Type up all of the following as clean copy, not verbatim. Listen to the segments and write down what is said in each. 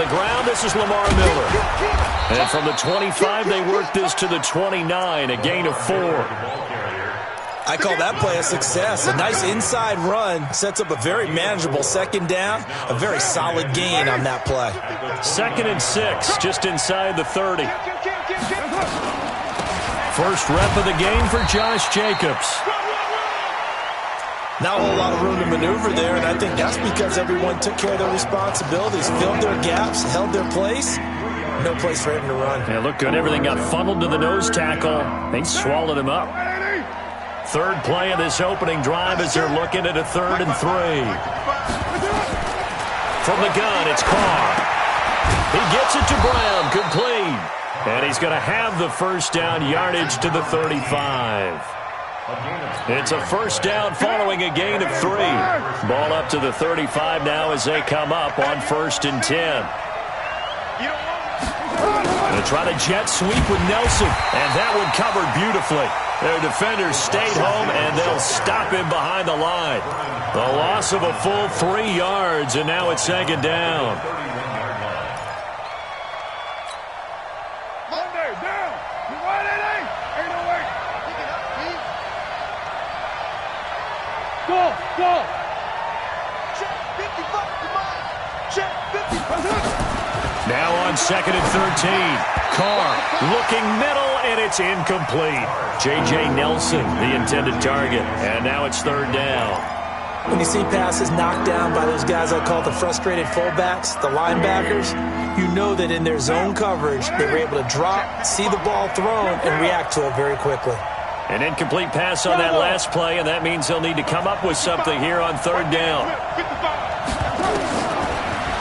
the ground, this is Lamar Miller. And from the 25, they work this to the 29, a gain of 4. I call that play a success. A nice inside run sets up a very manageable second down. A very solid gain on that play. 2nd and 6, just inside the 30. First rep of the game for Josh Jacobs. Not a whole lot of room to maneuver there, and I think that's because everyone took care of their responsibilities, filled their gaps, held their place. No place for him to run. Yeah, looked good. Everything got funneled to the nose tackle. They swallowed him up. Third play of this opening drive as they're looking at a 3rd and 3. From the gun, it's Carr. He gets it to Brown, complete. And he's going to have the first down yardage to the 35. It's a first down following a gain of 3. Ball up to the 35 now as they come up on 1st and 10. Going to try to jet sweep with Nelson, and that one covered beautifully. Their defenders stayed home, and they'll stop him behind the line. The loss of a full 3 yards, and now it's 2nd down. Now on 2nd and 13. Carr looking middle, and it's incomplete. J.J. Nelson, the intended target. And now it's 3rd down. When you see passes knocked down by those guys I call the frustrated fullbacks, the linebackers, you know that in their zone coverage, they were able to drop, see the ball thrown, and react to it very quickly. An incomplete pass on that last play, and that means they'll need to come up with something here on 3rd down.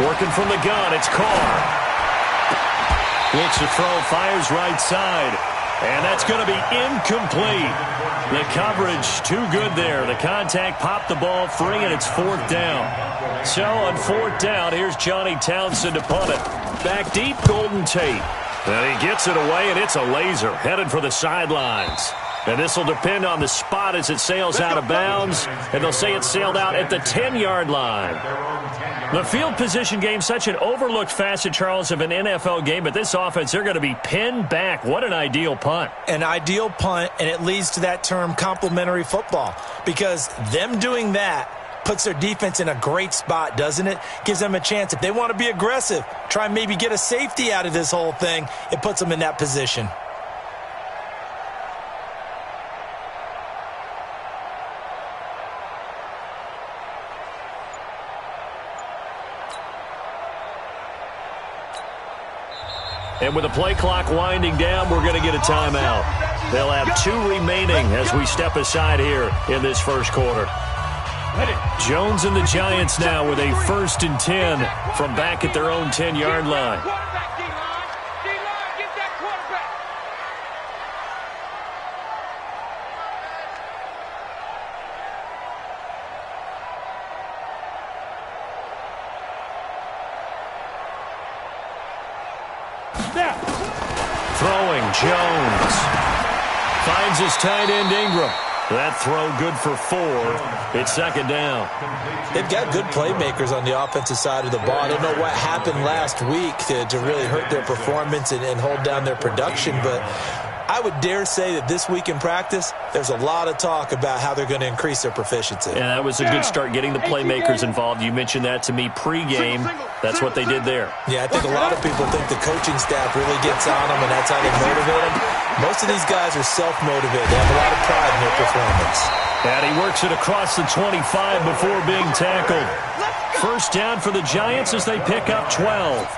Working from the gun, it's Carr. Looks to throw, fires right side. And that's going to be incomplete. The coverage too good there. The contact popped the ball free, and it's 4th down. So on 4th down, here's Johnny Townsend to punt it. Back deep, Golden Tate. And he gets it away, and it's a laser headed for the sidelines. And this will depend on the spot as it sails out of bounds. And they'll say it sailed out at the 10-yard line. The field position game, such an overlooked facet, Charles, of an NFL game. But this offense, they're going to be pinned back. What an ideal punt. An ideal punt, and it leads to that term complementary football. Because them doing that puts their defense in a great spot, doesn't it? Gives them a chance. If they want to be aggressive, try and maybe get a safety out of this whole thing, it puts them in that position. And with the play clock winding down, we're going to get a timeout. They'll have 2 remaining as we step aside here in this first quarter. Jones and the Giants now with a 1st and 10 from back at their own 10-yard line. Throwing, Jones. Finds his tight end, Ingram. That throw good for 4. It's 2nd down. They've got good playmakers on the offensive side of the ball. I don't know what happened last week to really hurt their performance and hold down their production, but I would dare say that this week in practice, there's a lot of talk about how they're going to increase their proficiency. Yeah, that was a good start, getting the playmakers involved. You mentioned that to me pregame. That's what they did there. Yeah, I think a lot of people think the coaching staff really gets on them, and that's how they motivate them. Most of these guys are self-motivated. They have a lot of pride in their performance. And he works it across the 25 before being tackled. First down for the Giants as they pick up 12.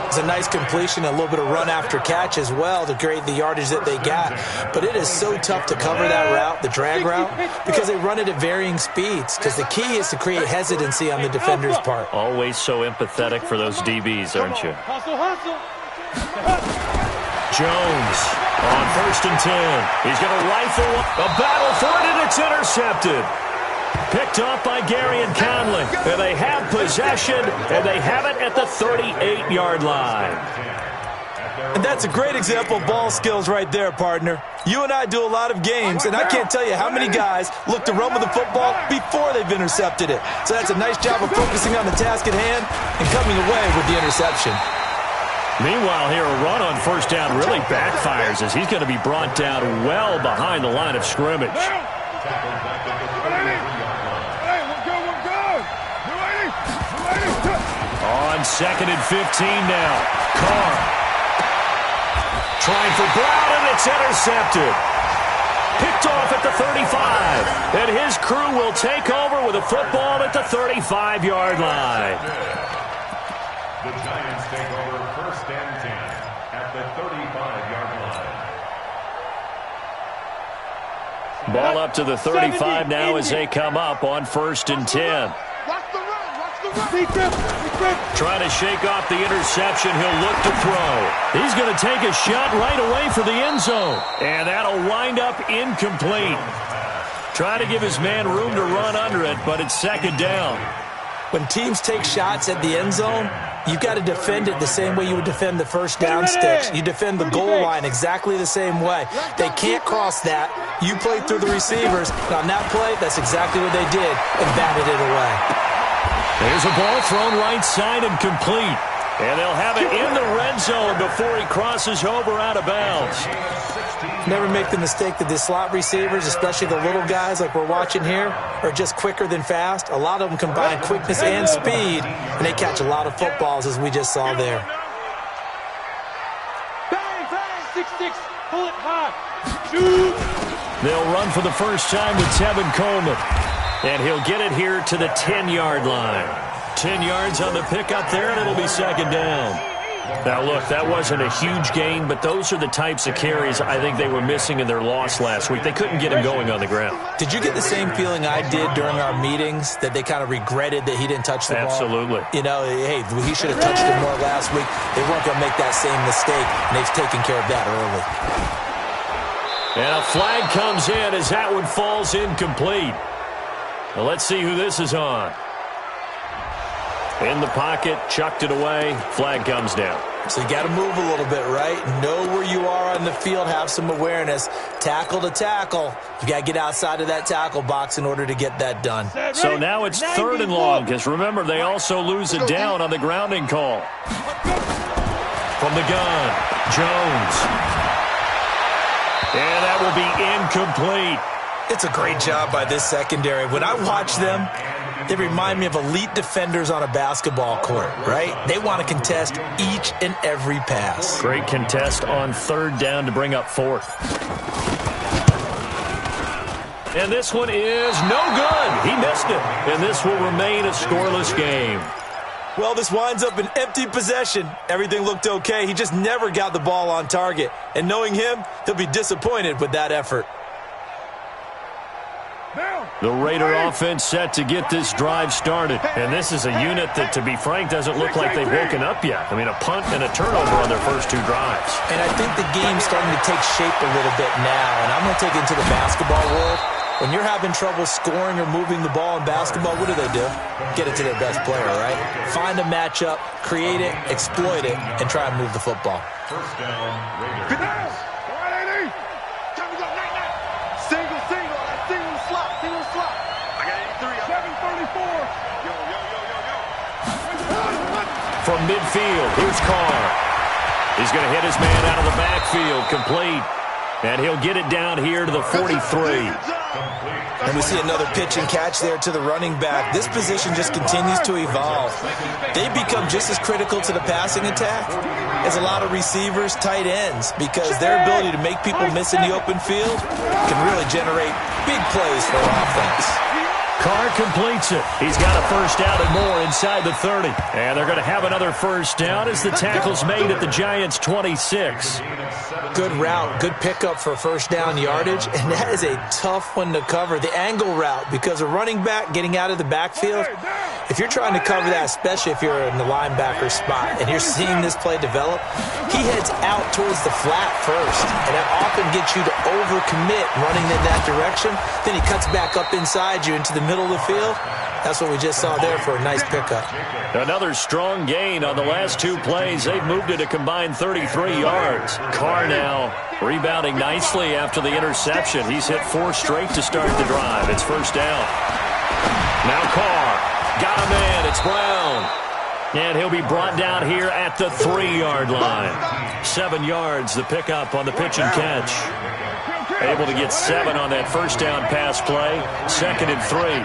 It's a nice completion, a little bit of run after catch as well to create the yardage that they got. But it is so tough to cover that route, the drag route, because they run it at varying speeds. Because the key is to create hesitancy on the defender's part. Always so empathetic for those DBs, aren't you? Jones on 1st and 10. He's going to rifle a battle for it, and it's intercepted. Picked off by Gary and Conley. And they have possession, and they have it at the 38-yard line. And that's a great example of ball skills right there, partner. You and I do a lot of games, and I can't tell you how many guys look to run with the football before they've intercepted it. So that's a nice job of focusing on the task at hand and coming away with the interception. Meanwhile, here, a run on first down really backfires as he's going to be brought down well behind the line of scrimmage. On 2nd and 15 now. Carr trying for Brown, and it's intercepted. Picked off at the 35. And his crew will take over with a football at the 35-yard line. The Giants take over 1st and 10 at the 35-yard line. Ball up to the 35 now as they come up on 1st and 10. Trying to shake off the interception. He'll look to throw. He's going to take a shot right away for the end zone. And that'll wind up incomplete. Trying to give his man room to run under it, but it's 2nd down. When teams take shots at the end zone, you've got to defend it the same way you would defend the first down sticks. You defend the goal line exactly the same way. They can't cross that. You play through the receivers. And on that play, that's exactly what they did and batted it away. There's a ball thrown right side and complete. And they'll have it in the red zone before he crosses over out of bounds. Never make the mistake that the slot receivers, especially the little guys like we're watching here, are just quicker than fast. A lot of them combine quickness and speed, and they catch a lot of footballs, as we just saw there. Bang, bang, 6-6, pull it high. Shoot. They'll run for the first time with Tevin Coleman. And he'll get it here to the 10-yard line. 10 yards on the pickup there, and it'll be 2nd down. Now, look, that wasn't a huge gain, but those are the types of carries I think they were missing in their loss last week. They couldn't get him going on the ground. Did you get the same feeling I did during our meetings, that they kind of regretted that he didn't touch the ball? Absolutely. You know, hey, he should have touched it more last week. They weren't going to make that same mistake, and they've taken care of that early. And a flag comes in as that one falls incomplete. Well, let's see who this is on. In the pocket, chucked it away, flag comes down. So you got to move a little bit, right? Know where you are on the field, have some awareness. Tackle to tackle. You got to get outside of that tackle box in order to get that done. So now it's 3rd and long, because remember, they also lose it down on the grounding call. From the gun, Jones. And that will be incomplete. It's a great job by this secondary. When I watch them, they remind me of elite defenders on a basketball court, right? They want to contest each and every pass. Great contest on 3rd down to bring up 4th. And this one is no good. He missed it. And this will remain a scoreless game. Well, this winds up an empty possession. Everything looked okay. He just never got the ball on target. And knowing him, he'll be disappointed with that effort. The Raider offense set to get this drive started. And this is a unit that, to be frank, doesn't look like they've woken up yet. I mean, a punt and a turnover on their first 2 drives. And I think the game's starting to take shape a little bit now. And I'm going to take it into the basketball world. When you're having trouble scoring or moving the ball in basketball, what do? Get it to their best player, right? Find a matchup, create it, exploit it, and try and move the football. First down, Raiders. Single slot. I got 83. 734. Yo. From midfield, here's Carr. He's going to hit his man out of the backfield, complete. And he'll get it down here to the 43. And we see another pitch and catch there to the running back. This position just continues to evolve. They become just as critical to the passing attack as a lot of receivers, tight ends, because their ability to make people miss in the open field can really generate big plays for an offense. Carr completes it. He's got a first down and more inside the 30. And they're going to have another first down as the tackle's made at the Giants' 26. Good route, good pickup for first down yardage, and that is a tough one to cover. The angle route, because a running back getting out of the backfield, if you're trying to cover that, especially if you're in the linebacker spot and you're seeing this play develop, he heads out towards the flat first, and that often gets you to overcommit running in that direction. Then he cuts back up inside you into the middle of the field. That's what we just saw there for a nice pickup. Another strong gain on the last 2 plays. They've moved it a combined 33 yards. Carr now rebounding nicely after the interception. He's hit 4 straight to start the drive. It's first down. Now Carr. Got a man. It's Brown. And he'll be brought down here at the 3-yard line. 7 yards, the pickup on the pitch and catch. Able to get 7 on that first down pass play. 2nd and 3.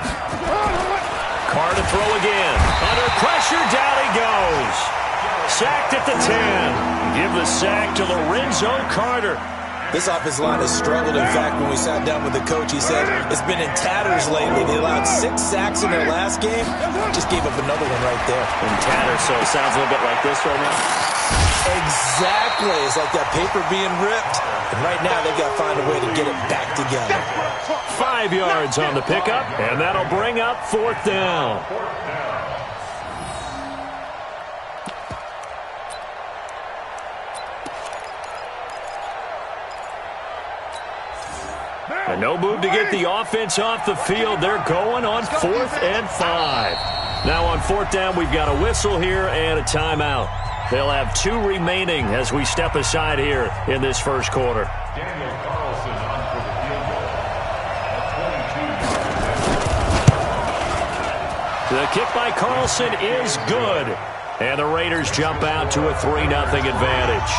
Carr to throw again. Under pressure, down he goes. Sacked at the 10. Give the sack to Lorenzo Carter. This offensive line has struggled. In fact, when we sat down with the coach, he said it's been in tatters lately. They allowed 6 sacks in their last game. Just gave up another one right there. In tatters, so it sounds a little bit like this right now. Exactly. It's like that paper being ripped. And right now, they've got to find a way to get it back together. 5 yards on the pickup, and that'll bring up 4th down. And no move to get the offense off the field. They're going on 4th and 5. Now on 4th down, we've got a whistle here and a timeout. They'll have 2 remaining as we step aside here in this first quarter. Daniel Carlson on for the field goal. The kick by Carlson is good. And the Raiders jump out to a 3-0 advantage.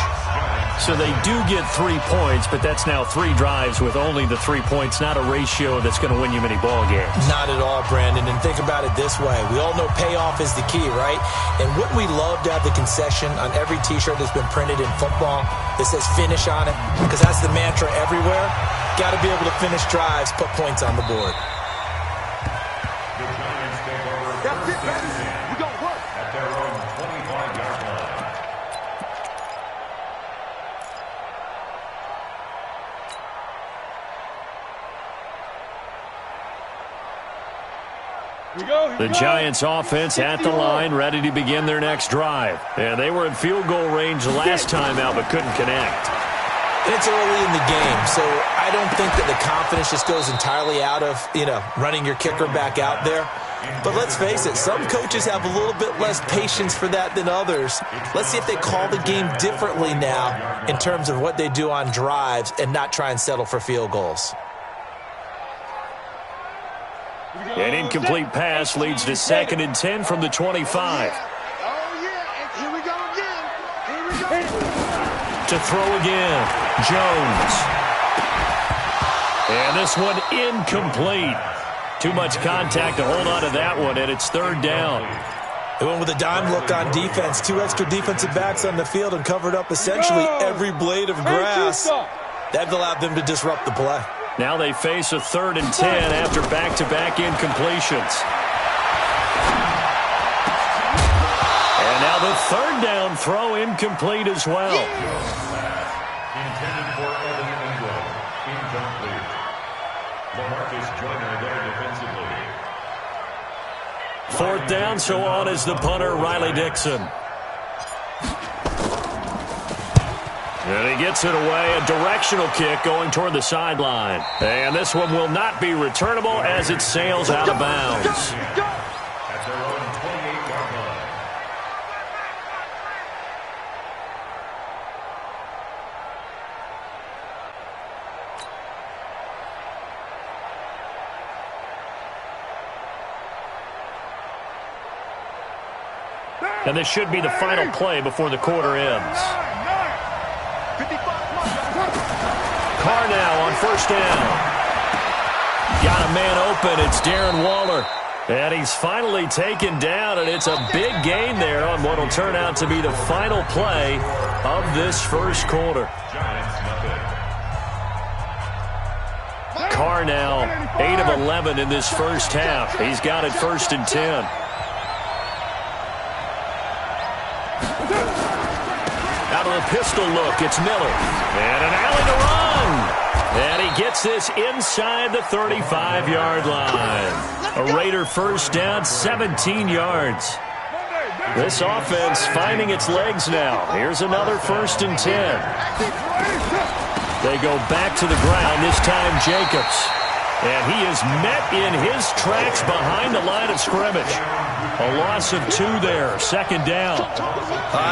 So they do get 3 points, but that's now 3 drives with only the 3 points, not a ratio that's going to win you many ball games. Not at all, Brandon. And think about it this way. We all know payoff is the key, right? And wouldn't we love to have the concession on every T-shirt that's been printed in football that says finish on it? Because that's the mantra everywhere. Got to be able to finish drives, put points on the board. The Giants take over first and 10 at their own 25-yard line. The Giants offense at the line, ready to begin their next drive. And they were in field goal range last time out, but couldn't connect. It's early in the game, so I don't think that the confidence just goes entirely out of, running your kicker back out there. But let's face it, some coaches have a little bit less patience for that than others. Let's see if they call the game differently now in terms of what they do on drives and not try and settle for field goals. An incomplete pass leads to 2nd and 10 from the 25. Here we go again. To throw again, Jones. And this one incomplete. Too much contact to hold on to that one, and it's 3rd down. They went with a dime look on defense. 2 extra defensive backs on the field and covered up essentially every blade of grass. That allowed them to disrupt the play. Now they face a 3rd and 10 after back-to-back incompletions. And now the 3rd down throw incomplete as well. Intended for Evan Ingram. Incomplete. LaMarcus Joyner there defensively. 4th down, so on is the punter, Riley Dixon. And he gets it away, a directional kick going toward the sideline. And this one will not be returnable as it sails out of bounds. At their own 28-yard line. And this should be the final play before the quarter ends. Carr now on 1st down. Got a man open. It's Darren Waller. And he's finally taken down, and it's a big gain there on what will turn out to be the final play of this first quarter. Carr now 8 of 11 in this first half. He's got it 1st and 10. Out of the pistol look, it's Miller. And an alley to run. And he gets this inside the 35-yard line. A Raider first down, 17 yards. This offense finding its legs now. Here's another 1st and 10. They go back to the ground, this time Jacobs. And he is met in his tracks behind the line of scrimmage. A loss of 2 there, second down.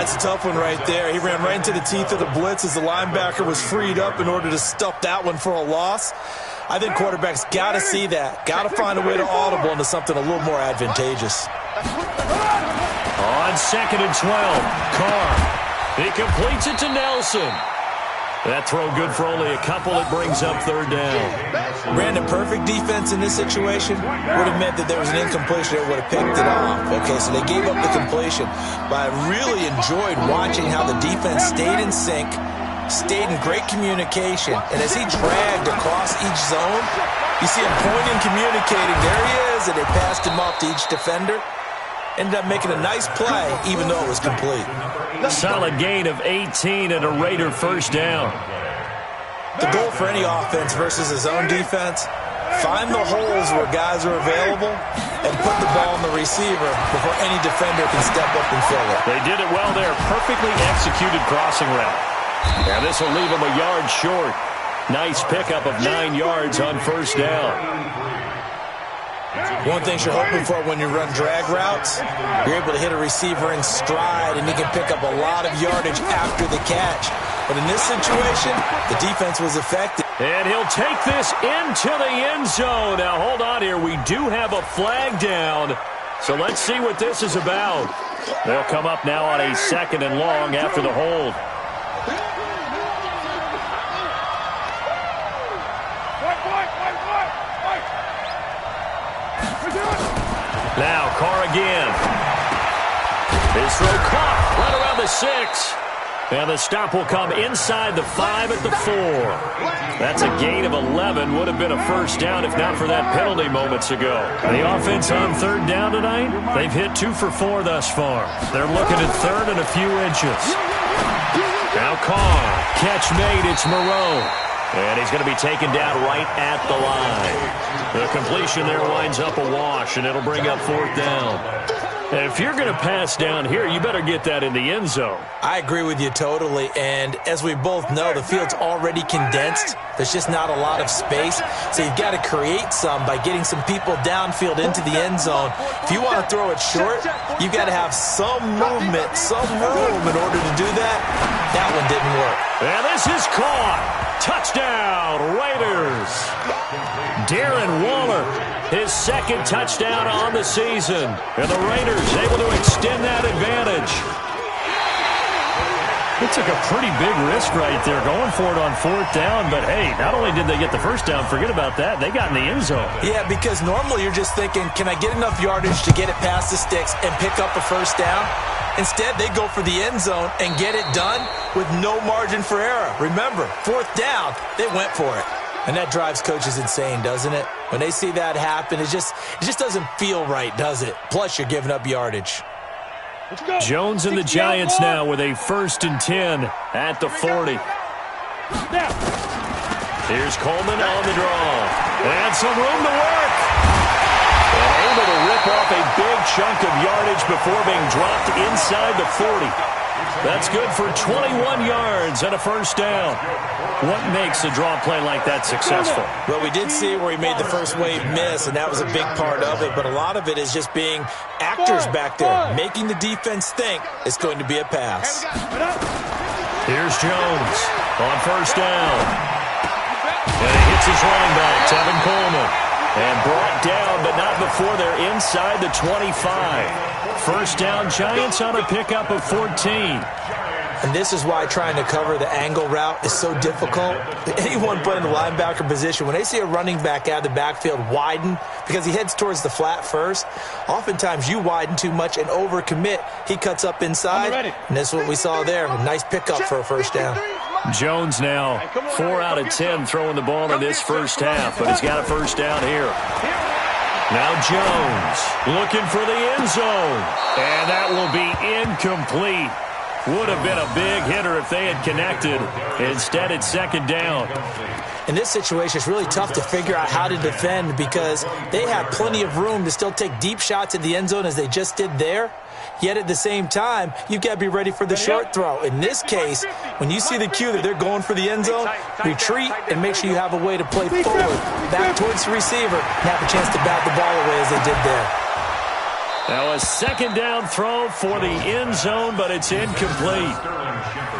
It's a tough one right there. He ran right into the teeth of the blitz as the linebacker was freed up in order to stuff that one for a loss. I think quarterbacks got to see that. Got to find a way to audible into something a little more advantageous. On second and 12, Carr. He completes it to Nelson. That throw good for only a couple. It brings up third down. Brandon, perfect defense in this situation would have meant that there was an incompletion that would have picked it off. Okay, so they gave up the completion. But I really enjoyed watching how the defense stayed in sync, stayed in great communication. And as he dragged across each zone, you see him pointing, communicating. There he is, and they passed him off to each defender. Ended up making a nice play, even though it was complete. Solid gain of 18 and a Raider first down. The goal for any offense versus his own defense, find the holes where guys are available and put the ball on the receiver before any defender can step up and fill it. They did it well there. Perfectly executed crossing route. Now this will leave him a yard short. Nice pickup of 9 yards on first down. One thing you're hoping for when you run drag routes, you're able to hit a receiver in stride, and you can pick up a lot of yardage after the catch. But in this situation, the defense was effective. And he'll take this into the end zone. Now, hold on here. We do have a flag down. So let's see what this is about. They'll come up now on a second and long after the hold. Now, Carr again. His throw caught right around the 6. And the stop will come inside the 5 at the 4. That's a gain of 11. Would have been a first down if not for that penalty moments ago. The offense on third down tonight, they've hit 2 for 4 thus far. They're looking at third and a few inches. Now Carr, catch made, it's Moreau. And he's going to be taken down right at the line. The completion there winds up a wash, and it'll bring up fourth down. And if you're going to pass down here, you better get that in the end zone. I agree with you totally. And as we both know, the field's already condensed. There's just not a lot of space. So you've got to create some by getting some people downfield into the end zone. If you want to throw it short, you've got to have some movement, some room in order to do that. That one didn't work. And this is caught. Touchdown, Raiders. Darren Waller, his second touchdown on the season. And the Raiders able to extend that advantage. It took a pretty big risk right there going for it on fourth down. But, hey, not only did they get the first down, forget about that, they got in the end zone. Yeah, because normally you're just thinking, can I get enough yardage to get it past the sticks and pick up a first down? Instead, they go for the end zone and get it done with no margin for error. Remember, fourth down, they went for it. And that drives coaches insane, doesn't it? When they see that happen, it just doesn't feel right, does it? Plus, you're giving up yardage. Jones and the Giants now with a 1st and 10 at the 40. Here's Coleman on the draw. And some room to work. And able to rip off a big chunk of yardage before being dropped inside the 40. That's good for 21 yards and a first down. What makes a draw play like that successful? Well, we did see where he made the first wave miss, and that was a big part of it. But a lot of it is just being actors back there, making the defense think it's going to be a pass. Here's Jones on first down. And he hits his running back, Tevin Coleman. And brought down, but not before they're inside the 25. First down, Giants on a pickup of 14. And this is why trying to cover the angle route is so difficult. Anyone playing the linebacker position, when they see a running back out of the backfield widen because he heads towards the flat first, oftentimes you widen too much and overcommit. He cuts up inside, and this is what we saw there. A nice pickup for a first down. Jones now 4 out of 10 throwing the ball in this first half, but he's got a first down here. Now Jones looking for the end zone, and that will be incomplete. Would have been a big hitter if they had connected. Instead, it's second down. In this situation, it's really tough to figure out how to defend because they have plenty of room to still take deep shots at the end zone as they just did there. Yet at the same time, you've got to be ready for the short throw. In this case, when you see the cue that they're going for the end zone, retreat and make sure you have a way to play forward, back towards the receiver, and have a chance to bat the ball away as they did there. Now a second down throw for the end zone, but it's incomplete.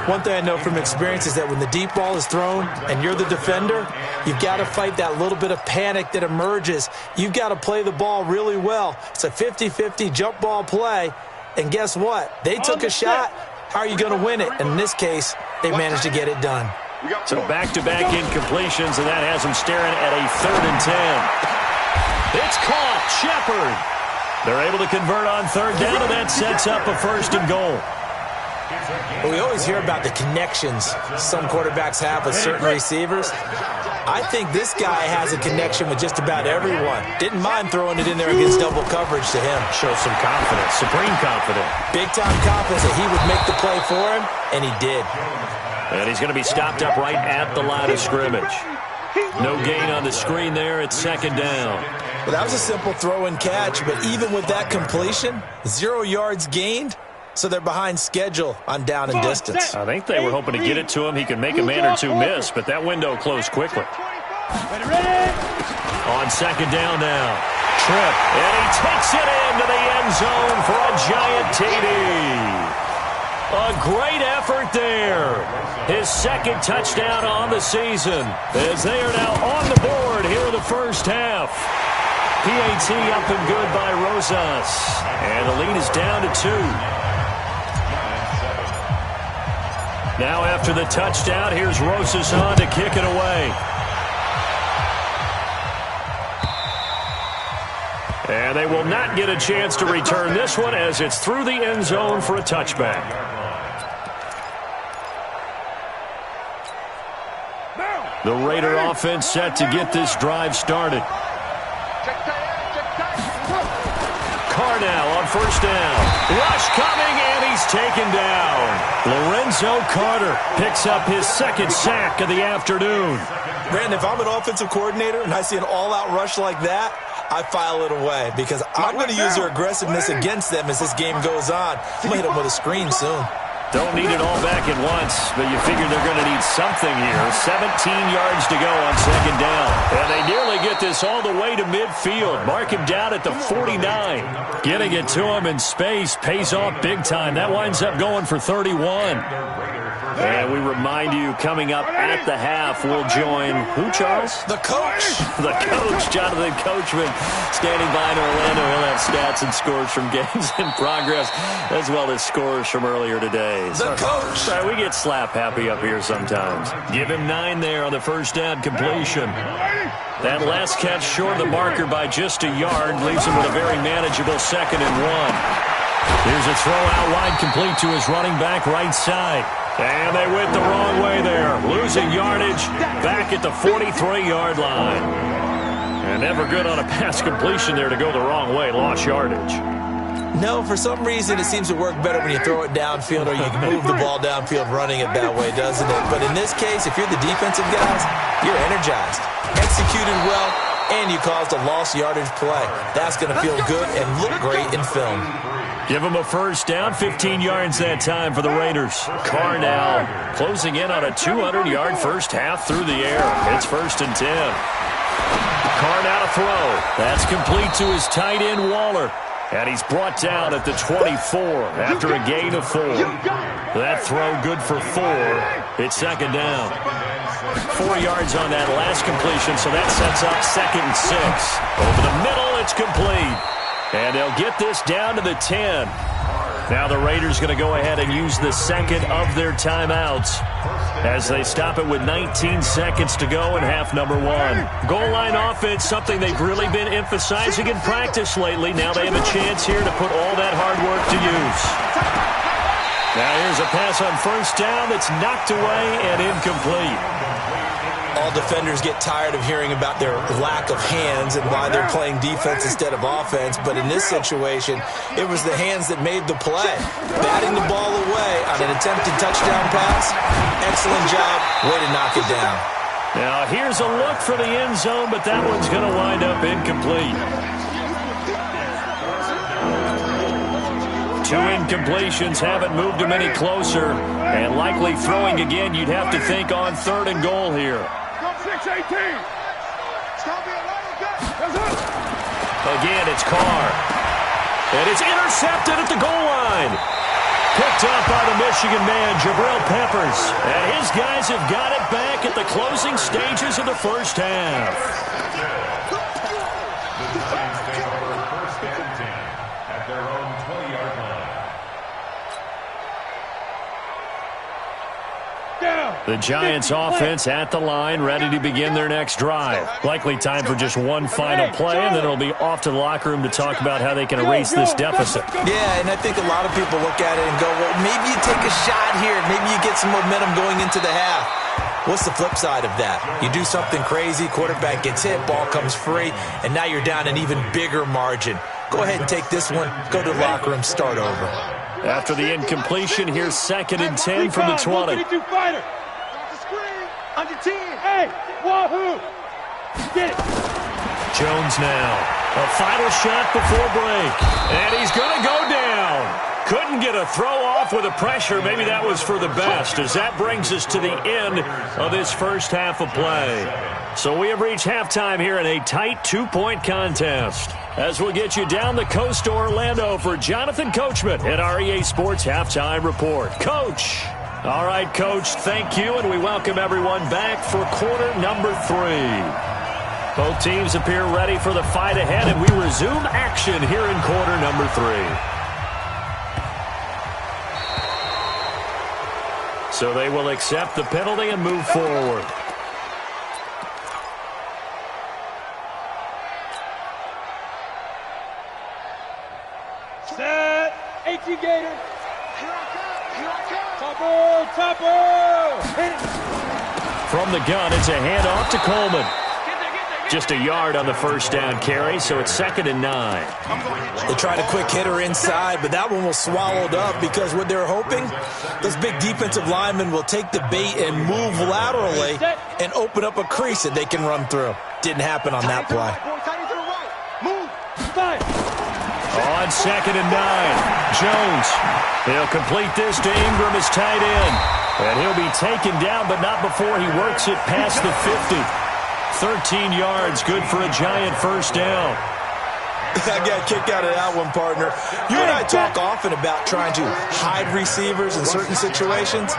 One thing I know from experience is that when the deep ball is thrown and you're the defender, you've got to fight that little bit of panic that emerges. You've got to play the ball really well. It's a 50-50 jump ball play, and guess what? They took a shot. How are you going to win it? And in this case, they managed to get it done. So back-to-back incompletions, and that has them staring at a 3rd and 10. It's caught. Shepard. They're able to convert on 3rd down, and that sets up a 1st and goal. Well, we always hear about the connections some quarterbacks have with certain receivers. I think this guy has a connection with just about everyone. Didn't mind throwing it in there against double coverage to him. Shows some confidence, supreme confidence. Big-time confidence that he would make the play for him, and he did. And he's going to be stopped up right at the line of scrimmage. No gain on the screen there. It's 2nd down. Well, that was a simple throw and catch, but even with that completion, 0 yards gained. So they're behind schedule on down and distance. I think they were hoping to get it to him. He could make a man or two miss, but that window closed quickly. On 2nd down now. Trip, and he takes it into the end zone for a giant TD. A great effort there. His 2nd touchdown on the season, as they are now on the board here in the first half. PAT up and good by Rosas. And the lead is down to 2. Now after the touchdown, here's Rosas on to kick it away. And they will not get a chance to return this one as it's through the end zone for a touchback. The Raider offense set to get this drive started. Carr now on 1st down. Rush coming, and he's taken down. Lorenzo Carter picks up his 2nd sack of the afternoon. Brandon, if I'm an offensive coordinator and I see an all-out rush like that, I file it away because I'm going to use their aggressiveness against them as this game goes on. I'm going to hit them with a screen soon. Don't need it all back at once, but you figure they're going to need something here. 17 yards to go on 2nd down. And they nearly get this all the way to midfield. Mark him down at the 49. Getting it to him in space pays off big time. That winds up going for 31. And we remind you, coming up at the half, we'll join who, Charles? The coach. The coach, Jonathan Coachman, standing by in Orlando. He'll have stats and scores from games in progress, as well as scores from earlier today. The coach. Sorry, we get slap happy up here sometimes. Give him 9 there on the 1st down completion. That last catch short of the marker by just a yard leaves him with a very manageable 2nd and 1. Here's a throw out wide, complete to his running back right side. And they went the wrong way there. Losing yardage back at the 43-yard line. And never good on a pass completion there to go the wrong way. Lost yardage. No, for some reason it seems to work better when you throw it downfield or you can move the ball downfield running it that way, doesn't it? But in this case, if you're the defensive guys, you're energized, executed well, and you caused a lost yardage play. That's going to feel good and look great in film. Give them a 1st down, 15 yards that time for the Raiders. Carr now closing in on a 200-yard first half through the air. It's 1st and 10. Carr now to throw. That's complete to his tight end, Waller. And he's brought down at the 24 after a gain of 4. That throw good for 4. It's 2nd down. 4 yards on that last completion, so that sets up 2nd and 6. Over the middle, it's complete. And they'll get this down to the 10. Now the Raiders going to go ahead and use the 2nd of their timeouts as they stop it with 19 seconds to go in half number 1. Goal line offense, something they've really been emphasizing in practice lately. Now they have a chance here to put all that hard work to use. Now here's a pass on 1st down that's knocked away and incomplete. All defenders get tired of hearing about their lack of hands and why they're playing defense instead of offense. But in this situation, it was the hands that made the play. Batting the ball away on an attempted touchdown pass. Excellent job. Way to knock it down. Now here's a look for the end zone, but that one's going to wind up incomplete. 2 2 incompletions haven't moved him any closer. And likely throwing again, you'd have to think on 3rd and goal here. Again, it's Carr. And it's intercepted at the goal line. Picked up by the Michigan man, Jabril Peppers. And his guys have got it back at the closing stages of the first half. The Giants take over 1st and 10 at their own 20-yard line. The Giants offense at the line, ready to begin their next drive. Likely time for just one final play, and then it'll be off to the locker room to talk about how they can erase this deficit. Yeah, and I think a lot of people look at it and go, well, maybe you take a shot here. Maybe you get some momentum going into the half. What's the flip side of that? You do something crazy, quarterback gets hit, ball comes free, and now you're down an even bigger margin. Go ahead and take this one, go to the locker room, start over. After the incompletion, here's 2nd and 10 from the 20. Under 10. Hey, wahoo! Get it. Jones now. A final shot before break. And he's going to go down. Couldn't get a throw off with the pressure. Maybe that was for the best, as that brings us to the end of this first half of play. So we have reached halftime here in a tight 2-point contest. As we'll get you down the coast to Orlando for Jonathan Coachman at our EA Sports Halftime Report. Coach. All right, Coach, thank you, and we welcome everyone back for quarter number 3. Both teams appear ready for the fight ahead, and we resume action here in quarter number 3. So they will accept the penalty and move forward. Set. 18 Gators. Topper! From the gun, it's a handoff to Coleman. Just a yard on the first down carry, so it's 2nd and 9. They tried a quick hitter inside, but that one was swallowed up because what they're hoping, those big defensive linemen will take the bait and move laterally and open up a crease that they can run through. Didn't happen on that play. On 2nd and 9, Jones. He'll complete this to Ingram as tight end. And he'll be taken down, but not before he works it past the 50. 13 yards, good for a Giant first down. I got a kick out of that one, partner. You and I talk often about trying to hide receivers in certain situations,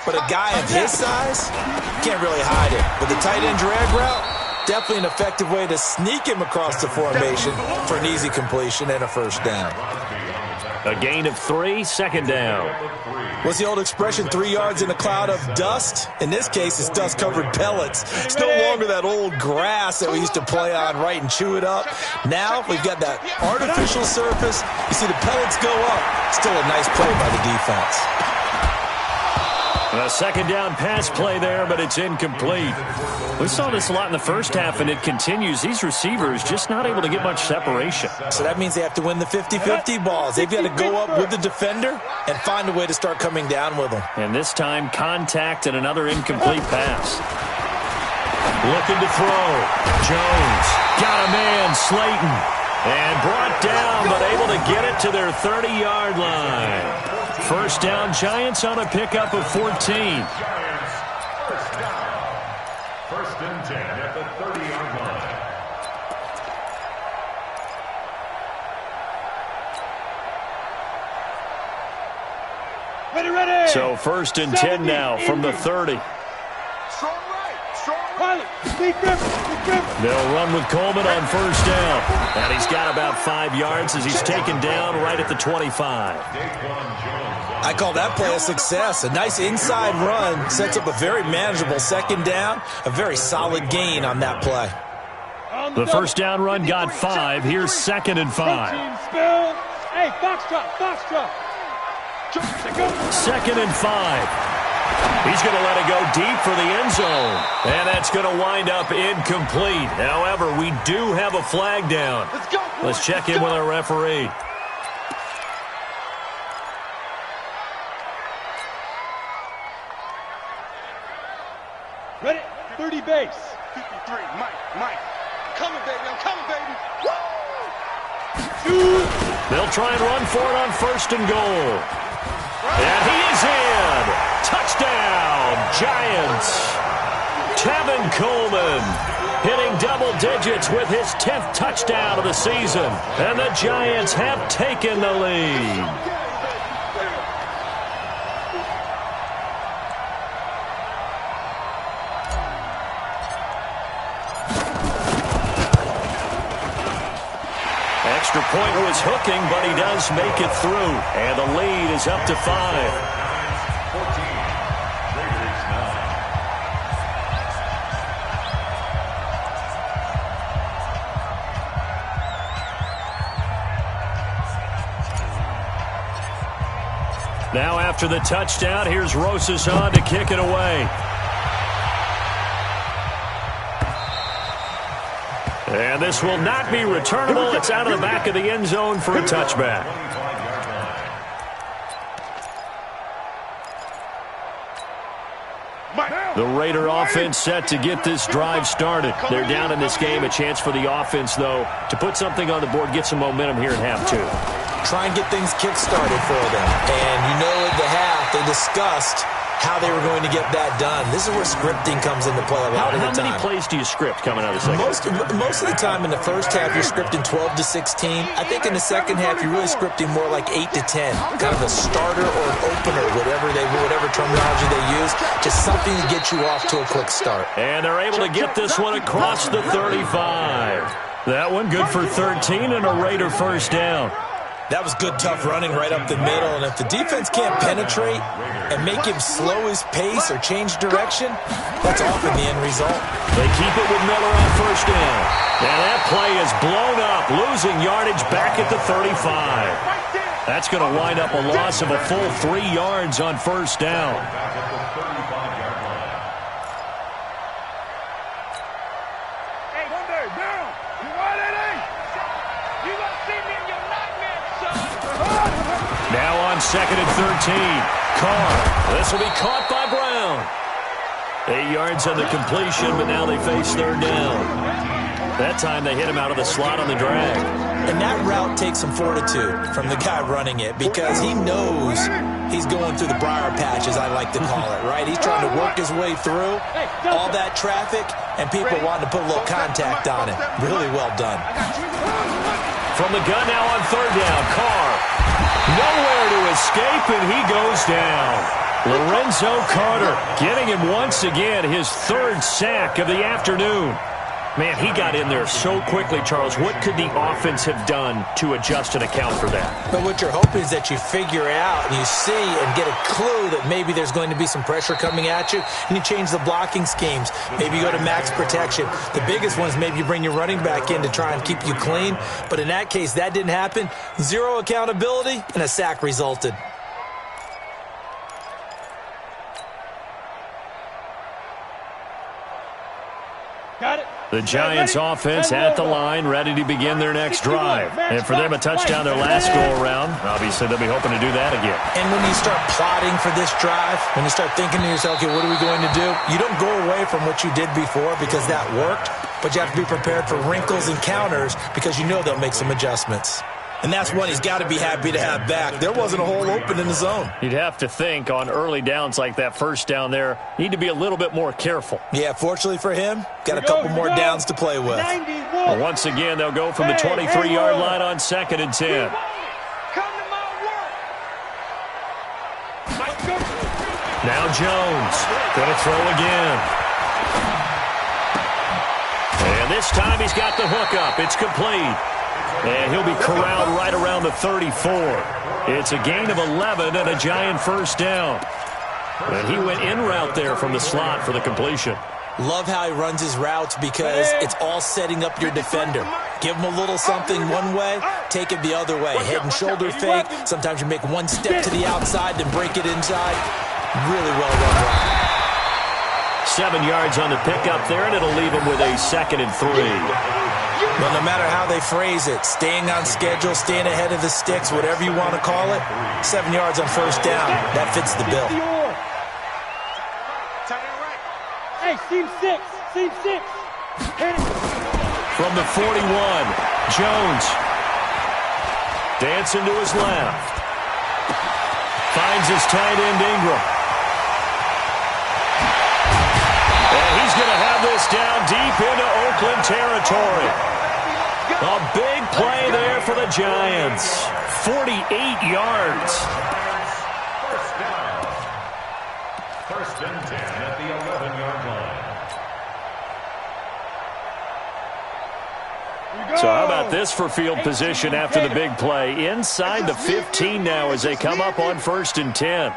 but a guy of his size can't really hide it. But the tight end drag route, definitely an effective way to sneak him across the formation for an easy completion and a first down. A gain of 3, 2nd down. What's the old expression, 3 yards in a cloud of dust? In this case, it's dust-covered pellets. It's no longer that old grass that we used to play on, right, and chew it up. Now we've got that artificial surface. You see the pellets go up. Still a nice play by the defense. A 2nd down pass play there, but it's incomplete. We saw this a lot in the first half, and it continues. These receivers just not able to get much separation. So that means they have to win the 50-50 balls. They've got to go up with the defender and find a way to start coming down with them. And this time, contact and another incomplete pass. Looking to throw. Jones got a man, Slayton. And brought down, but able to get it to their 30-yard line. First down, Giants on a pickup of 14. Giants, first down. 1st and 10 at the 30-yard line. Ready. So 1st and 10 now from the 30. They'll run with Coleman on first down. And he's got about 5 yards as he's taken down right at the 25. I call that play a success. A nice inside run sets up a very manageable 2nd down. A very solid gain on that play. The first down run got 5. Here's 2nd and 5. Hey, Foxtrot. 2nd and 5. He's going to let it go deep for the end zone. And that's going to wind up incomplete. However, we do have a flag down. Let's check in with our referee. Ready? 30 base. 53, Mike. Coming, baby. I'm coming, baby. Woo! They'll try and run for it on 1st and goal. And he is in. Touchdown, Giants. Tevin Coleman hitting double digits with his 10th touchdown of the season. And the Giants have taken the lead. Extra point was hooking, but he does make it through. And the lead is up to 5. Now after the touchdown, here's Rosas on to kick it away. And this will not be returnable. It's out of the back of the end zone for a touchback. The Raider offense set to get this drive started. They're down in this game. A chance for the offense, though, to put something on the board, get some momentum here in half 2. Try and get things kick-started for them. And you know at the half, they discussed how they were going to get that done. This is where scripting comes into play a lot of the time. How many plays do you script coming out of the second? Most of the time in the first half, you're scripting 12 to 16. I think in the second half, you're really scripting more like 8 to 10. Kind of a starter or an opener, whatever terminology they use. Just something to get you off to a quick start. And they're able to get this one across the 35. That one good for 13 and a Raider first down. That was good, tough running right up the middle. And if the defense can't penetrate and make him slow his pace or change direction, that's often the end result. They keep it with Miller on first down. And that play is blown up, losing yardage back at the 35. That's going to wind up a loss of a full 3 yards on first down. Now on 2nd and 13. Carr. This will be caught by Brown. 8 yards on the completion, but now they face 3rd down. That time they hit him out of the slot on the drag. And that route takes some fortitude from the guy running it because he knows he's going through the briar patch, as I like to call it, right? He's trying to work his way through all that traffic, and people wanting to put a little contact on it. Really well done. From the gun now on 3rd down. Carr. Nowhere to escape, and he goes down. Lorenzo Carter getting him once again his 3rd sack of the afternoon. Man, he got in there so quickly, Charles. What could the offense have done to adjust and account for that? But what you're hoping is that you figure out and you see and get a clue that maybe there's going to be some pressure coming at you, and you change the blocking schemes. Maybe you go to max protection. The biggest one is maybe you bring your running back in to try and keep you clean. But in that case, that didn't happen. 0 accountability, and a sack resulted. Got it. The Giants offense at the line, ready to begin their next drive. And for them, a touchdown their last go-around. Obviously, they'll be hoping to do that again. And when you start plotting for this drive, when you start thinking to yourself, okay, what are we going to do? You don't go away from what you did before because that worked, but you have to be prepared for wrinkles and counters because you know they'll make some adjustments. And that's one he's got to be happy to have back. There wasn't a hole open in the zone. You'd have to think on early downs like that first down there, need to be a little bit more careful. Yeah, fortunately for him, got a couple more downs to play with. Well, once again, they'll go from the 23-yard line on 2nd and 10. Now Jones going to throw again. And this time he's got the hook up. It's complete. And he'll be corralled right around the 34. It's a gain of 11 and a Giant first down. And he went in route there from the slot for the completion. Love how he runs his routes because it's all setting up your defender. Give him a little something one way, take it the other way. Head and shoulder fake. Sometimes you make one step to the outside, then break it inside. Really well run route. 7 yards on the pickup there, and it'll leave him with a 2nd and 3. Well, no matter how they phrase it, staying on schedule, staying ahead of the sticks, whatever you want to call it, 7 yards on first down, that fits the bill. Hey, seam 6, seam 6. From the 41, Jones. Dancing to his left. Finds his tight end, Ingram. And he's going to have this down deep into Oakland territory. A big play there for the Giants. 48 yards. First and 10 at the 11-yard line. So how about this for field position after the big play? Inside the 15 now as they come up on 1st and 10.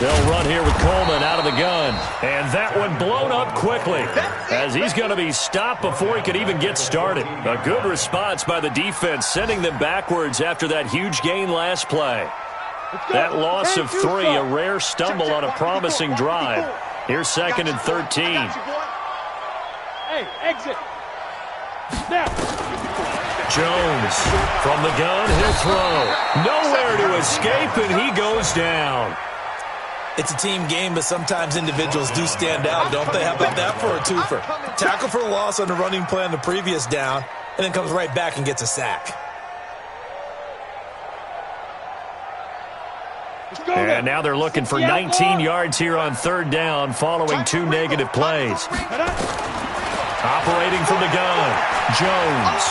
They'll run here with Coleman out of the gun. And that one blown up quickly as he's going to be stopped before he could even get started. A good response by the defense, sending them backwards after that huge gain last play. That loss of 3, a rare stumble on a promising drive. Here's 2nd and 13. Hey, exit. Snap. Jones from the gun, he'll throw. Nowhere to escape, and he goes down. It's a team game, but sometimes individuals do stand out, don't they? How about that for a twofer? Tackle for loss on the running play on the previous down, and then comes right back and gets a sack. And now they're looking for 19 yards here on 3rd down following 2 negative plays. Operating from the gun, Jones.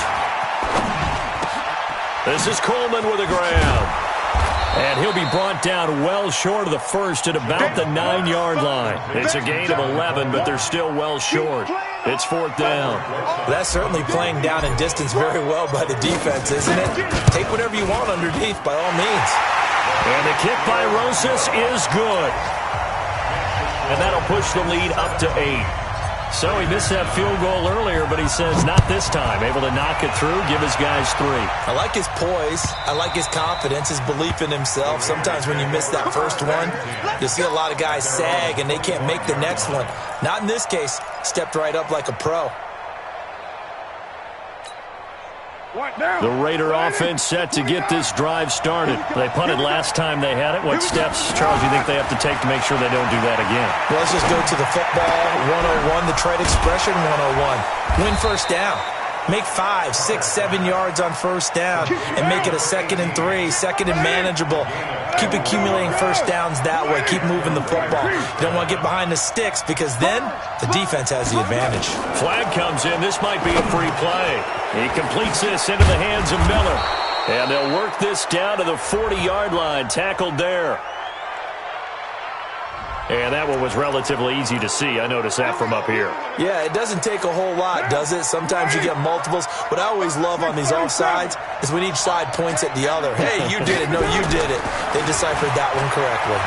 This is Coleman with a grab. And he'll be brought down well short of the first at about the 9-yard line. It's a gain of 11, but they're still well short. It's 4th down. That's certainly playing down in distance very well by the defense, isn't it? Take whatever you want underneath by all means. And the kick by Rosas is good. And that'll push the lead up to 8. So he missed that field goal earlier, but he says not this time. Able to knock it through, give his guys 3. I like his poise. I like his confidence, his belief in himself. Sometimes when you miss that first one, you'll see a lot of guys sag and they can't make the next one. Not in this case. Stepped right up like a pro. The Raider offense set to get this drive started. They punted last time they had it. What steps, Charles, do you think they have to take to make sure they don't do that again? Well, let's just go to the football 101, the trade expression 101. Win first down. Make 5, 6, 7 yards on first down and make it a 2nd and 3, 2nd and manageable. Keep accumulating first downs that way. Keep moving the football. You don't want to get behind the sticks because then the defense has the advantage. Flag comes in. This might be a free play. He completes this into the hands of Miller. And they'll work this down to the 40-yard line. Tackled there. And that one was relatively easy to see. I noticed that from up here. Yeah, it doesn't take a whole lot, does it? Sometimes you get multiples. What I always love on these offsides is when each side points at the other. Hey, you did it. No, you did it. They deciphered that one correctly.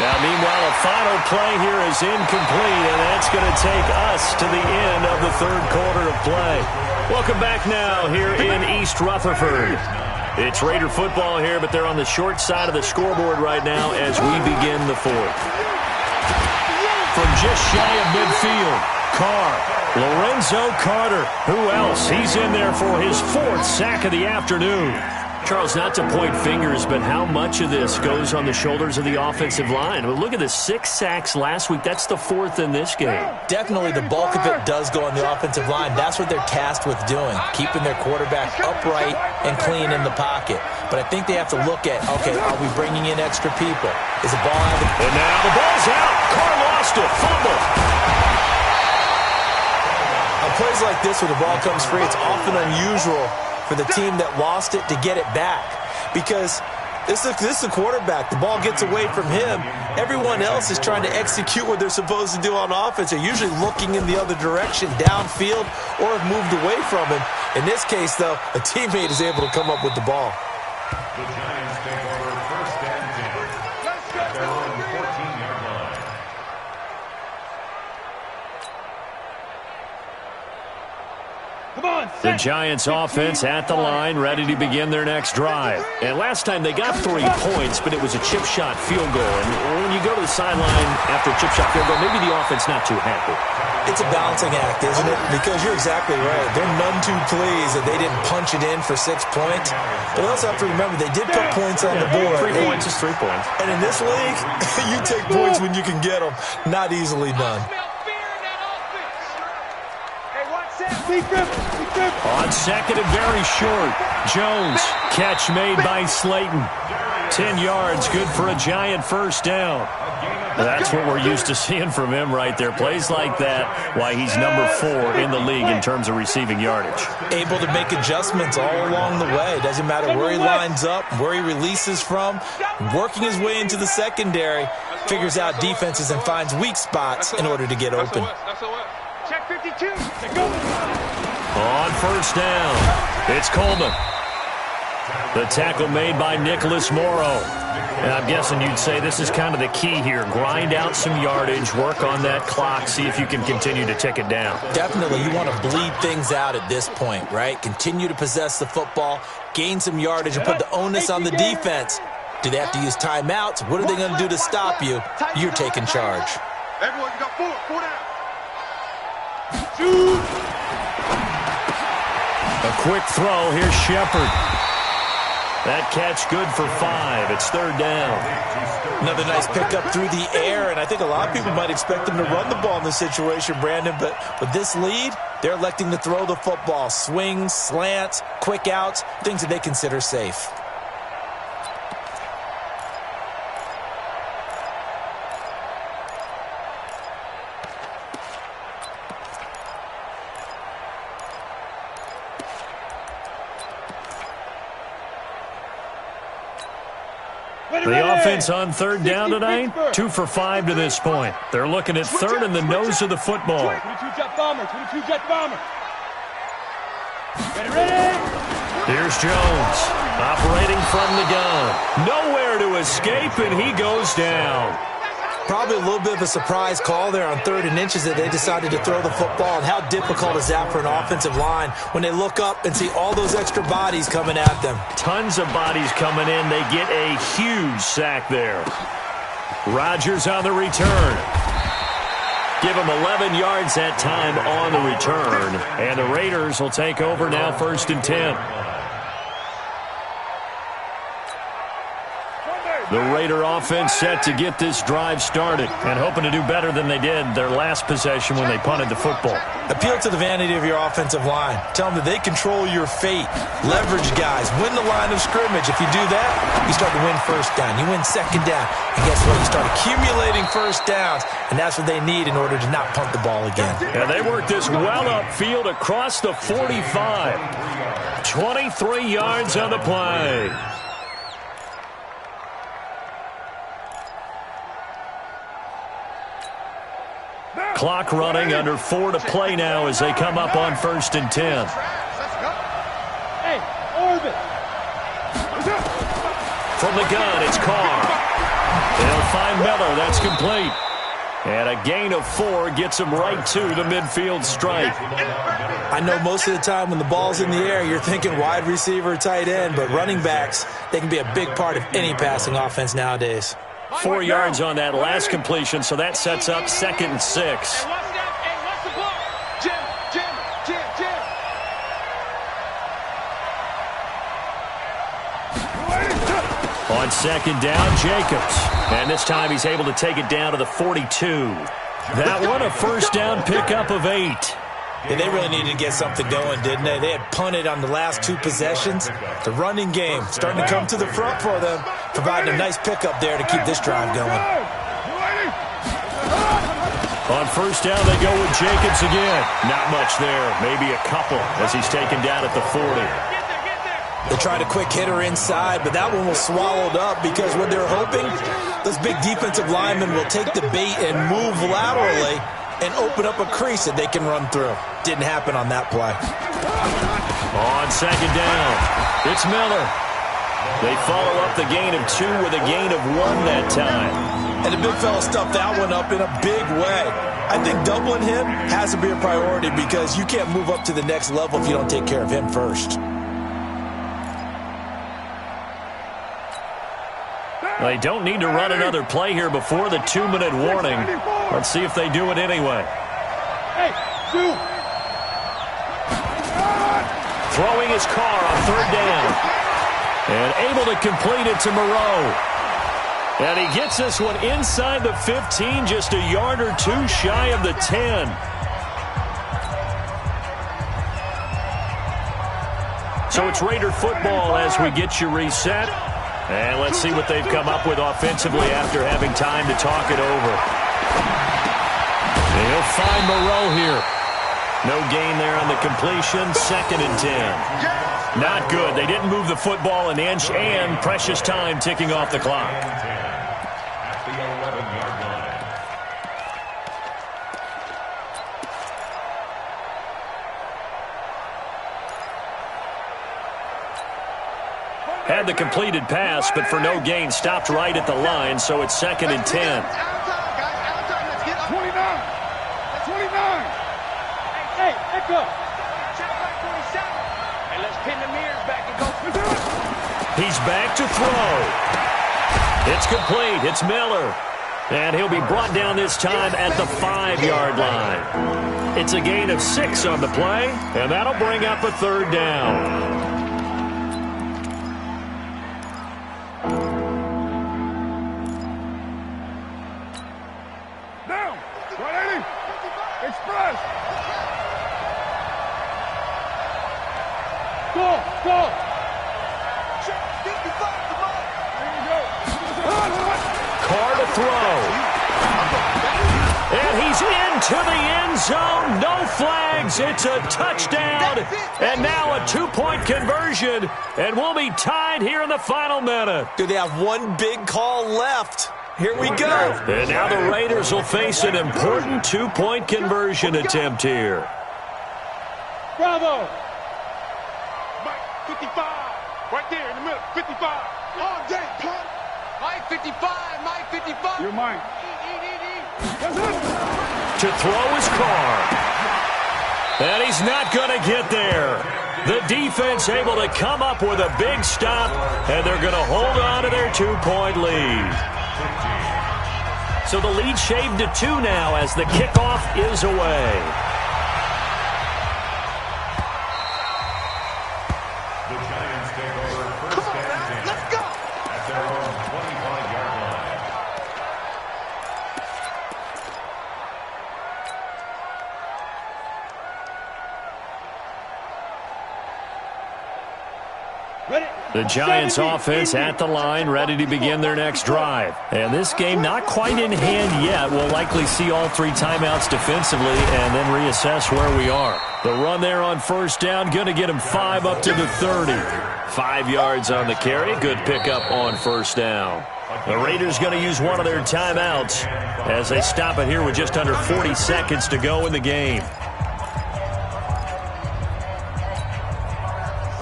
Now, meanwhile, a final play here is incomplete, and that's going to take us to the end of the 3rd quarter of play. Welcome back now here in East Rutherford. It's Raider football here, but they're on the short side of the scoreboard right now as we begin the 4th. From just shy of midfield, Carr, Lorenzo Carter. Who else? He's in there for his 4th sack of the afternoon. Charles, not to point fingers, but how much of this goes on the shoulders of the offensive line? Well, look at the 6 sacks last week. That's the 4th in this game. Definitely the bulk of it does go on the offensive line. That's what they're tasked with doing, keeping their quarterback upright and clean in the pocket. But I think they have to look at, okay, are we bringing in extra people? Is the ball out? And now the ball's out. Carr lost it. Fumble. On plays like this where the ball comes free, it's often unusual for the team that lost it to get it back. Because this is a quarterback. The ball gets away from him. Everyone else is trying to execute what they're supposed to do on offense. They're usually looking in the other direction, downfield, or have moved away from him. In this case, though, a teammate is able to come up with the ball. The Giants take over 1st and 10 at their own 14-yard line. The Giants offense at the line, ready to begin their next drive. And last time they got 3 points, but it was a chip shot field goal. And when you go to the sideline after a chip shot field goal. Maybe the offense not too happy. It's a balancing act, isn't it? Because you're exactly right. They're none too pleased that they didn't punch it in for 6 points. But they also have to remember they did put points on the board. 3 points is 3 points. And in this league, you take points when you can get them. Not easily done. On second and very short. Jones, catch made by Slayton. 10 yards, good for a giant first down. That's what we're used to seeing from him right there. Plays like that, why he's number 4 in the league in terms of receiving yardage. Able to make adjustments all along the way. Doesn't matter where he lines up, where he releases from. Working his way into the secondary, figures out defenses and finds weak spots in order to get open. Check 52. On first down, it's Coleman. The tackle made by Nicholas Morrow. And I'm guessing you'd say this is kind of the key here. Grind out some yardage, work on that clock, see if you can continue to tick it down. Definitely, you want to bleed things out at this point, right? Continue to possess the football, gain some yardage, and put the onus on the defense. Do they have to use timeouts? What are they going to do to stop you? You're taking charge. Everyone, you got 4 down. A quick throw. Here's Shepard. That catch good for 5. It's third down. Another nice pickup through the air, and I think a lot of people might expect them to run the ball in this situation, Brandon, but with this lead, they're electing to throw the football. Swings, slants, quick outs, things that they consider safe. The offense on third down tonight, 2 for 5 to this point. They're looking at third in the nose of the football. 22 jet bomber, 22 jet bomber. Ready? Here's Jones, operating from the gun. Nowhere to escape, and he goes down. Probably a little bit of a surprise call there on 3rd and inches that they decided to throw the football. And how difficult is that for an offensive line when they look up and see all those extra bodies coming at them? Tons of bodies coming in. They get a huge sack there. Rodgers on the return. Give him 11 yards that time on the return. And the Raiders will take over now, 1st and 10. The Raider offense set to get this drive started and hoping to do better than they did their last possession when they punted the football. Appeal to the vanity of your offensive line. Tell them that they control your fate. Leverage guys. Win the line of scrimmage. If you do that, you start to win first down. You win second down. And guess what? You start accumulating first downs, and that's what they need in order to not punt the ball again. Yeah, they worked this well upfield across the 45. 23 yards on the play. Clock running, under 4 to play now as they come up on 1st and 10. Hey, orbit. From the gun, it's Carr. They'll find Miller. That's complete. And a gain of 4 gets him right to the midfield stripe. I know most of the time when the ball's in the air, you're thinking wide receiver, tight end, but running backs, they can be a big part of any passing offense nowadays. 4 yards on that last completion, so that sets up 2nd and 6. Hey, watch the block. Jim. On 2nd down, Jacobs. And this time he's able to take it down to the 42. That one a first down pickup of 8. Yeah, they really needed to get something going, didn't they? They had punted on the last 2 possessions. The running game starting to come to the front for them, providing a nice pickup there to keep this drive going. On first down, they go with Jacobs again. Not much there, maybe a couple as he's taken down at the 40. They tried a quick hitter inside, but that one was swallowed up because what they're hoping, those big defensive linemen will take the bait and move laterally and open up a crease that they can run through. Didn't happen on that play. On 2nd down, it's Miller. They follow up the gain of 2 with a gain of 1 that time. And the big fella stuffed that one up in a big way. I think doubling him has to be a priority because you can't move up to the next level if you don't take care of him first. They don't need to run another play here before the 2-minute warning. Let's see if they do it anyway. Hey, shoot. Throwing his car on 3rd down. And able to complete it to Moreau. And he gets this one inside the 15, just a yard or two shy of the 10. So it's Raider football as we get you reset. And let's see what they've come up with offensively after having time to talk it over. And he'll find Moreau here. No gain there on the completion. 2nd and 10. Not good. They didn't move the football an inch, and precious time ticking off the clock. At the 11-yard line. Had the completed pass, but for no gain, stopped right at the line, so it's 2nd and 10. 29. 29. Hey, let go. Hey, let's pin the mirrors back and go. He's back to throw. It's complete. It's Miller. And he'll be brought down this time at the 5-yard line. It's a gain of 6 on the play, and that'll bring up a 3rd down. Down. 180. Express. Go. Carr to throw. And he's into the end zone. No flags. It's a touchdown. And now a 2-point conversion. And we'll be tied here in the final minute. Do they have one big call left? Here we go. And now the Raiders will face an important 2-point conversion attempt here. Bravo. Mike, 55. Right there in the middle. 55. All day, punk. Mike, 55. Mike, 55. You're mine. That's it. To throw his car. And he's not going to get there. The defense able to come up with a big stop, and they're going to hold on to their 2-point lead. So the lead shaved to 2 now as the kickoff is away. The Giants take over 1st and 10. Let's go. At their own 25-yard line. Ready? The Giants offense at the line, ready to begin their next drive. And this game not quite in hand yet. We'll likely see all 3 timeouts defensively and then reassess where we are. The run there on 1st down, going to get him 5 up to the 30. 5 yards on the carry. Good pickup on 1st down. The Raiders going to use one of their timeouts as they stop it here with just under 40 seconds to go in the game.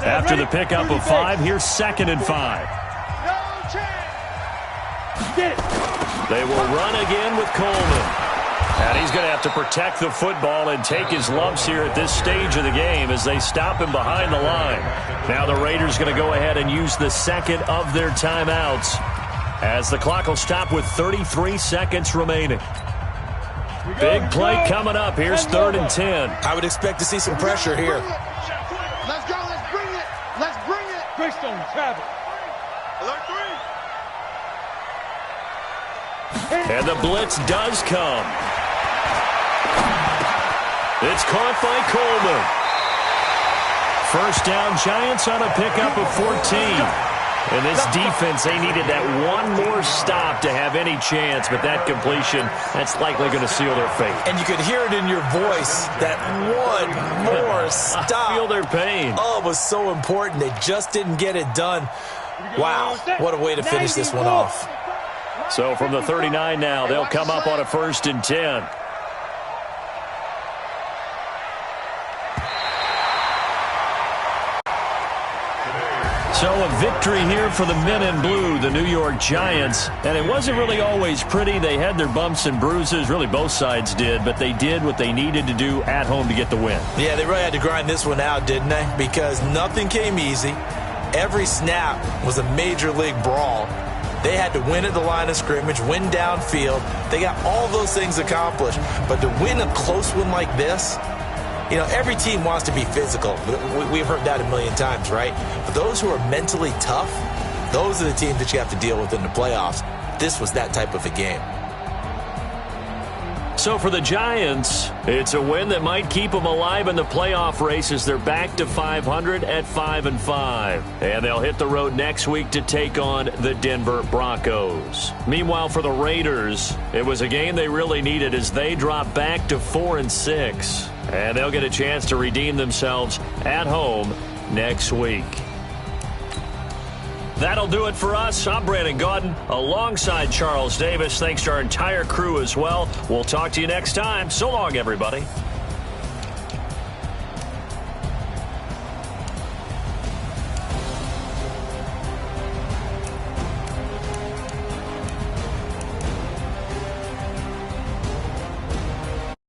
After the pickup of 5, here's 2nd and 5. Get it. They will run again with Coleman. And he's going to have to protect the football and take his lumps here at this stage of the game as they stop him behind the line. Now the Raiders going to go ahead and use the 2nd of their timeouts as the clock will stop with 33 seconds remaining. Big play coming up. Here's 3rd and 10. I would expect to see some pressure here. Let's go. Let's bring it. Let's bring it. Greystone, travel. Alert 3. And the blitz does come. It's caught by Coleman. 1st down, Giants on a pickup of 14. And this defense, they needed that one more stop to have any chance, but that completion, that's likely going to seal their fate. And you could hear it in your voice, that one more stop. I feel their pain. Oh, it was so important. They just didn't get it done. Wow, what a way to finish this one off. So from the 39 now, they'll come up on a 1st and 10. So a victory here for the men in blue, the New York Giants. And it wasn't really always pretty. They had their bumps and bruises. Really, both sides did. But they did what they needed to do at home to get the win. Yeah, they really had to grind this one out, didn't they? Because nothing came easy. Every snap was a major league brawl. They had to win at the line of scrimmage, win downfield. They got all those things accomplished. But to win a close one like this, you know, every team wants to be physical. We've heard that a million times, right? But those who are mentally tough, those are the teams that you have to deal with in the playoffs. This was that type of a game. So for the Giants, it's a win that might keep them alive in the playoff race as they're back to 500 at 5-5. And they'll hit the road next week to take on the Denver Broncos. Meanwhile, for the Raiders, it was a game they really needed as they drop back to 4-6. And they'll get a chance to redeem themselves at home next week. That'll do it for us. I'm Brandon Gaudin alongside Charles Davis. Thanks to our entire crew as well. We'll talk to you next time. So long, everybody.